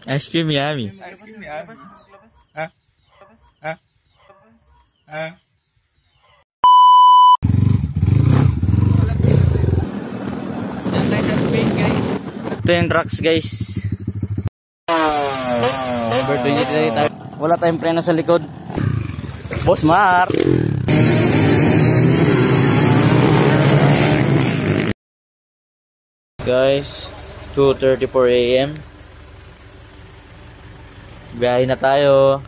Ice cream yummy. Ice cream yummy. Ha? Ha? Ha? Ito yung trucks guys. Wala tayong preno sa likod. Boss Mark. Guys, 2:34 AM. Biyahe na tayo.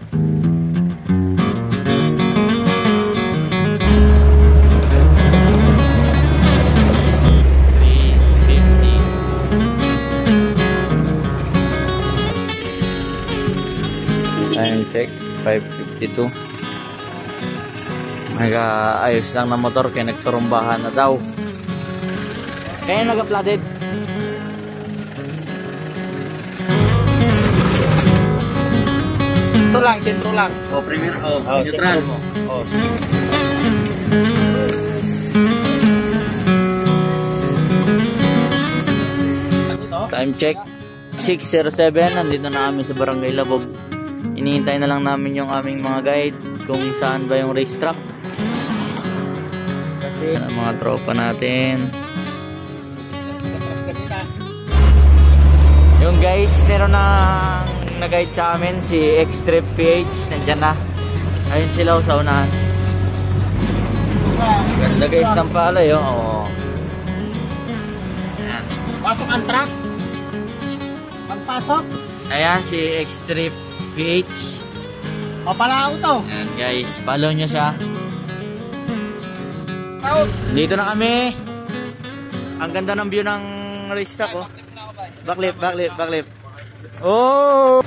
Time check 5:52. Nag-ayos lang ng motor kaya nagturumbahan na daw. Kaya nag-flooded. Sentro lang. Oh, premier. Oh, neutral mo. Oh. Time check 6:07. Nandito na kami sa Barangay Labog. Inihintay na lang namin yung aming mga guide kung saan ba yung racetrack. Kasi mga tropa natin. Yung guys, meron na nag-guide sa amin si X-Trip PH. Nandyan na. Ayun sila sa unahan. Ganda guys ng palay. Oh. Ayan. Pasok ang truck. Pagpasok. Ayan si X-Trip PH. O pala to. Ayan guys, follow nyo siya. Dito na kami. Ang ganda ng view ng racetrack oh. Backlip. Oh!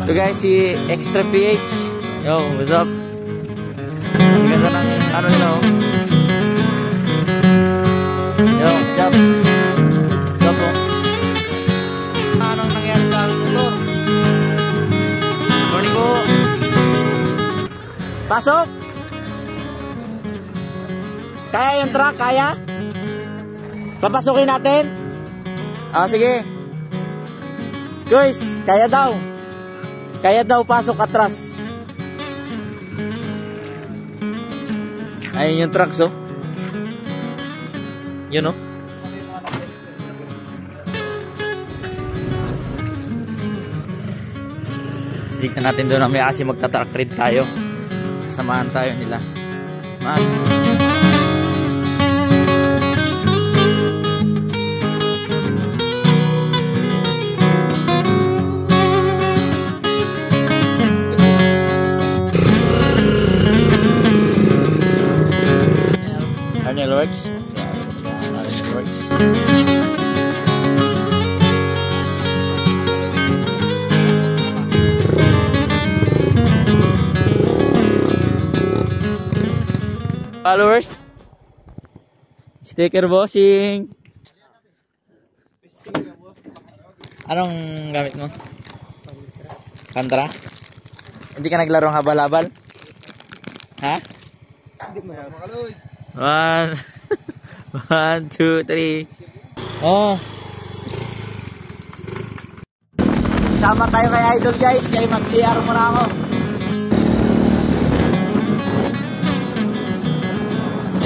So guys, si Extra PH. Yo, what's up? Ang ganda ng ano nila oh. Yo, what's up? What's up oh? Anong nangyari sa aking motor? Morning po. Pasok! Kaya yung truck? Kaya? Papasukin natin? Ah, sige. Guys, kaya daw. Kaya daw pasok atras. Ayun yung trucks oh. Yun oh. Tignan natin doon na may asi magta-truck ride tayo. Samahan tayo nila. Arnel Works. Arnel Works. Followers. Sticker bossing. Anong gamit mo? Kantra? Hindi ka naglarong habal-habal? Ha? Hindi mo yan makaloy. 1, 2, 3. Oh. Sama tayo kay Idol guys. Kaya mag-CR muna ako.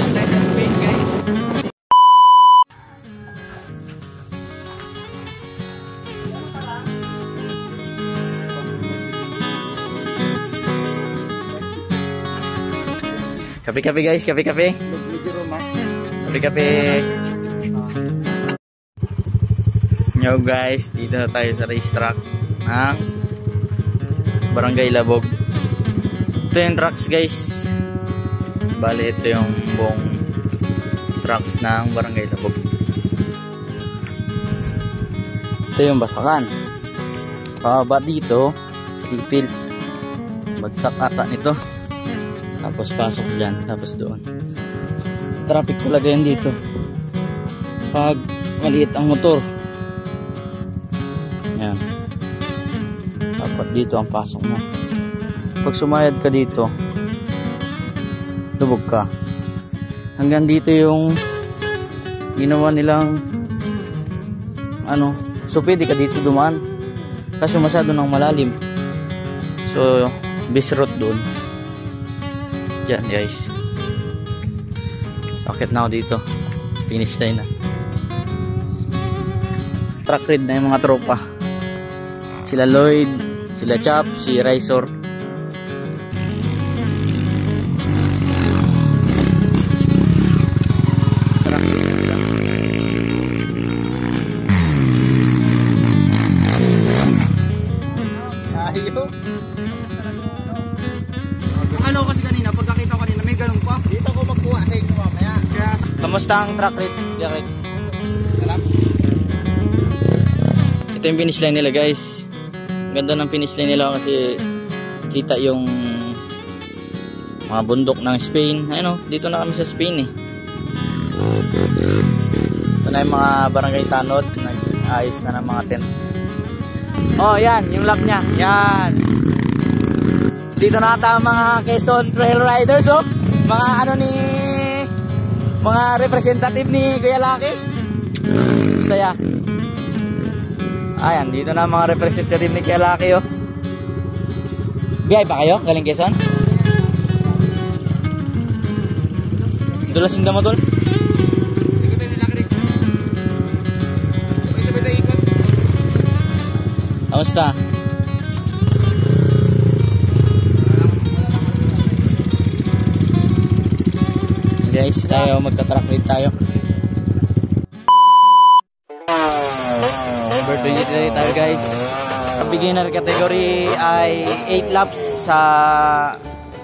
Yan tayo sa Spain guys. Kape-kape guys. Kape-kape. Kape-kape. Yo guys, dito na tayo sa racetrack ng Barangay Labog. Ito yung trucks guys. Bale ito yung buong trucks ng Barangay Labog. Ito yung basakan. Pababa dito sa ipil. Bagsak ata nito. Tapos pasok dyan. Tapos doon. Traffic talaga yan dito pag maliit ang motor. Yan. Dapat dito ang pasok mo. Pag sumayad ka dito, lubog ka. Hanggang dito yung ginawa nilang ano, so pwede ka dito dumaan. Kaso masyado nang malalim. So, base route doon. Diyan guys. Sakit na ako dito. Finish line na. Track ride na yung mga tropa. Sila Lloyd, sila Chap, si Razor. Ano kasi kanina, pagkakita ko kanina, may ganun pa. Dito ko magkuha sa inyo mamaya. Kamusta ang track ride, Rex? Ito yung finish line nila guys. Ang ganda ng finish line nila kasi kita yung mga bundok ng Spain. Ayun o, dito na kami sa Spain eh. Ito na yung mga barangay tanod. Nag-ayos na ng mga tent. Oh yan, yung lock nya. Yan. Dito na ata ang mga Quezon Trail Riders oh. Mga ano ni mga representative ni Kuya Lucky. Gusto ya. Ayan, dito na mga representative ni Kuya Lucky oh. Biyay pa kayo? Galing Quezon? Dulas yung damo tol? Kamusta? Guys, tayo magta-track ride tayo. Number 23 tayo guys. Sa beginner category ay 8 laps, sa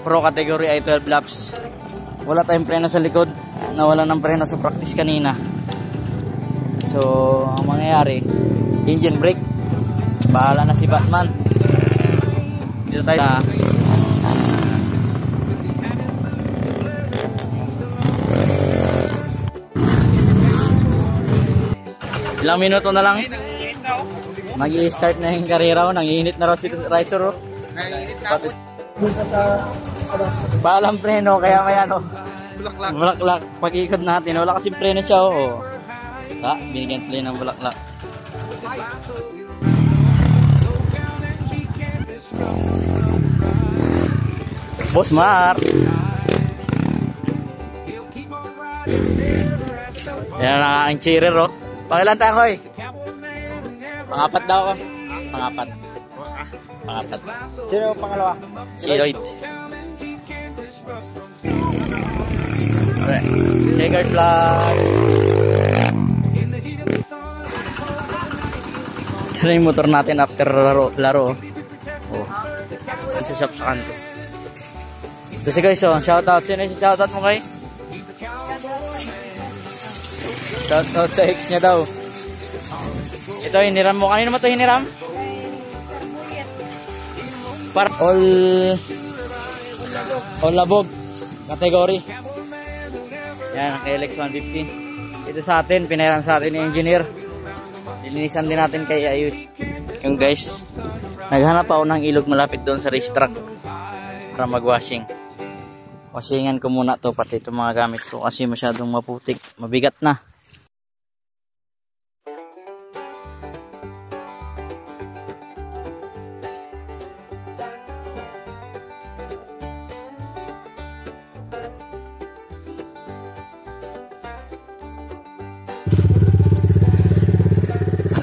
pro category ay 12 laps. Wala tayong preno sa likod, nawala ng preno sa practice kanina. So, ang mangyayari, engine brake. Bahala na si Batman. Dito tayo sa ilang minuto na lang mag-i-start na yung karera. Nangiinit na raw si Razor. Paalam preno kaya may ano bulaklak pag ikot natin. Wala kasing preno siya oh. Binigyan tuloy ng bulaklak. Boss Mark. Yan na ang cheerer oh. Pangilan tayo ko eh? Pangapat daw ko. Pangapat. Sino pangalawa? Si Lloyd. Alright. Checkered flag. Ito na yung motor natin after laro. Oh. Sa shop sa kanto. Ito si guys oh. Shoutout. Sino yung shoutout mo kay? Shoutout sa ex niya daw. Ito hiniram mo. Kanino mo ito hiniram? Para all labog category. Yan ang KLX 150. Ito sa atin, pinahiram sa atin ni engineer. Nilinisan din natin kay Ayus. Yung guys, naghanap ako ng ilog malapit doon sa racetrack para mag-washing. Washingan ko muna to pati itong mga gamit ko kasi masyadong maputik, mabigat na.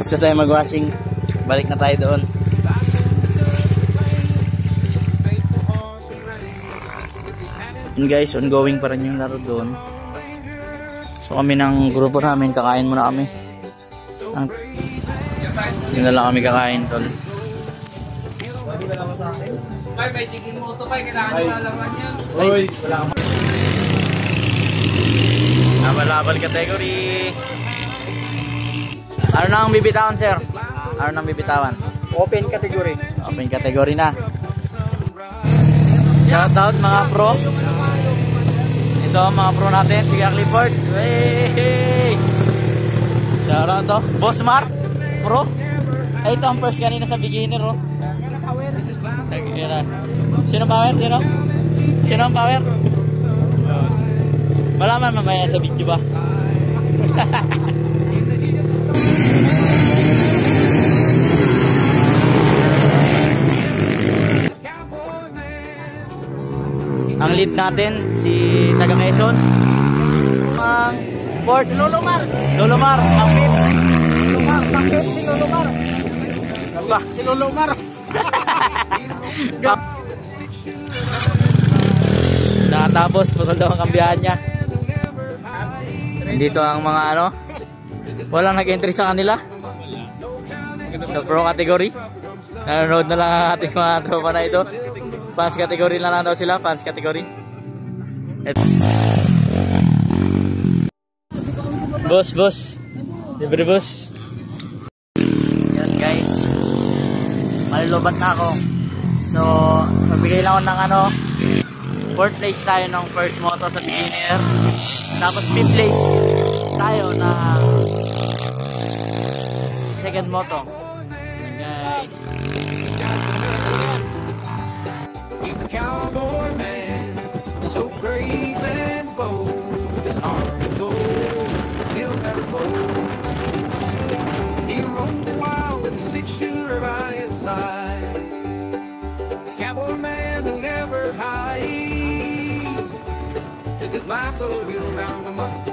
Gusto tayo mag-washing, balik na tayo doon. And guys, ongoing pa rin yung laro doon. So kami ng grupo namin, kakain muna kami. Yun na lang kami kakain tol. May bicycle mo ito pa, kailangan nyo malaman yan. Uy, wala ka. Abal-abal category. Ano na ang bibitawan, sir? Ano na ang bibitawan? Open category. Open category na. Shoutout mga pro. Ito ang mga pro natin. Si Clifford. Hey! Shoutout to. Boss Mark. Pro. Ay, ito ang first kanina sa beginner. Oh. Sino power? Sino? Sino ang power? Malaman mamaya sa video ba? lead natin, si taga Quezon. Ang port, Lolomar. Lolomar, ang pit. Lolomar. Bakit si Lolomar? Ba? Si Lolomar. Nakatapos, putol daw ang kambiyahan niya. Dito ang mga ano, walang nag-entry sa kanila. Sa pro category. Nanonood na lang ang ating mga tropa na ito. Fans category na lang daw sila, fans category. Boss. Libre boss. Yan guys. Malilobat na ako. So, magbigay lang ako ng ano, 4th place tayo ng first moto sa beginner. Tapos 5th place tayo na second moto. Yan guys. He's a cowboy man, so brave and bold. With his heart of gold, he'll never fold. He roams wild with a 6-shooter by his side. The cowboy man will never hide. With his lasso, he'll round him up